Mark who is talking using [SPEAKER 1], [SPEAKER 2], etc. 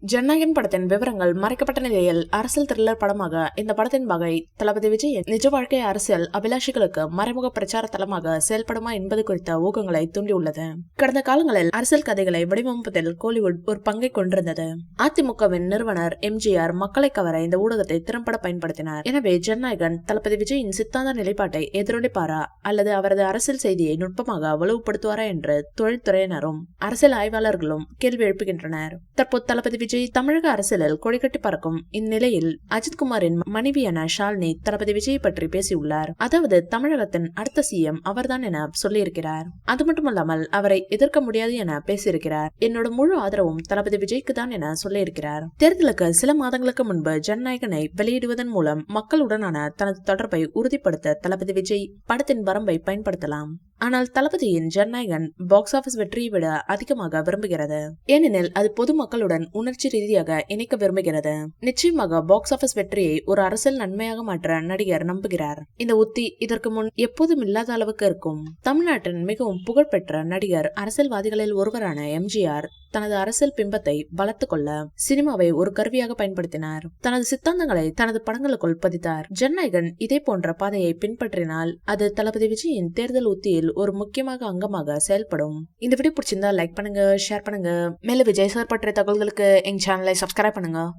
[SPEAKER 1] ஜனநாயகன் படத்தின் விவரங்கள் மறைக்கப்பட்ட நிலையில் அரசியல் த்ரில்லர் படமாக இந்த படத்தின் வகை தளபதி விஜயின் நிஜ வாழ்க்கை அரசியல் அபிலாஷிகளுக்கு மறைமுக பிரச்சார தளமாக செயல்படுமா என்பது குறித்த ஊகங்களை தூண்டியுள்ளது. கடந்த காலங்களில் அரசியல் கதைகளை வடிவமைப்பதில் கோலிவுட் ஒரு பங்கை கொண்டிருந்தது. அதிமுகவின் நிறுவனர் எம்ஜிஆர் மக்களை கவர இந்த ஊடகத்தை திறம்பட பயன்படுத்தினார். எனவே ஜனநாயகன் தளபதி விஜயின் சித்தாந்த நிலைப்பாட்டை எதிரொலிப்பாரா அல்லது அவரது அரசியல் செய்தியை நுட்பமாக வலுப்படுத்துவாரா என்று தொழில்துறையினரும் அரசியல் ஆய்வாளர்களும் கேள்வி எழுப்புகின்றனர். தற்போது தளபதி விஜய் தமிழக அரசியலில் கொடிகட்டி பறக்கும் இந்நிலையில் அஜித்குமாரின் மனைவியான ஷாலினி தளபதி விஜய் பற்றி பேசியுள்ளார். அதாவது தமிழகத்தின் அடுத்த சிஎம் அவர்தான் என சொல்லியிருக்கிறார். அது மட்டுமல்லாமல் அவரை எதிர்க்க முடியாது என பேசியிருக்கிறார். என்னோட முழு ஆதரவும் தளபதி விஜய்க்கு தான் என சொல்லியிருக்கிறார். தேர்தலுக்கு சில மாதங்களுக்கு முன்பு ஜனநாயகனை வெளியிடுவதன் மூலம் மக்களுடனான தனது தொடர்பை உறுதிப்படுத்த தளபதி விஜய் படத்தின் வரம்பை பயன்படுத்தலாம். ஆனால் தளபதியின் ஜனநாயகன் பாக்ஸ் ஆபீஸ் வெற்றியை விட அதிகமாக விரும்புகிறது. ஏனெனில் அது பொதுமக்களுடன் உணர்ச்சி ரீதியாக இணைக்க விரும்புகிறது. நிச்சயமாக பாக்ஸ் ஆபீஸ் வெற்றியை ஒரு அரசியல் நன்மையாக மாற்ற நடிகர் நம்புகிறார். இந்த உத்தி இதற்கு முன் எப்போதும் இல்லாத அளவுக்கு இருக்கும். தமிழ்நாட்டின் மிகவும் புகழ்பெற்ற நடிகர் அரசியல்வாதிகளில் ஒருவரான எம்ஜிஆர் தனது அரசியல் பிம்பத்தை வளர்த்துக் கொள்ள சினிமாவை ஒரு கருவியாக பயன்படுத்தினார். தனது சித்தாந்தங்களை தனது படங்களுக்குள் பதித்தார். ஜனநாயகன் இதே போன்ற பாதையை பின்பற்றினால் அது தளபதி விஜயின் தேர்தல் உத்தியில் ஒரு முக்கியமாக அங்கமாக செயல்படும். இந்த வீடியோ பிடிச்சிருந்தா லைக் பண்ணுங்க, ஷேர் பண்ணுங்க. மேலும் விஜய் சார் பற்றிய தகவல்களுக்கு எங்க சேனலை சப்ஸ்கிரைப் பண்ணுங்க.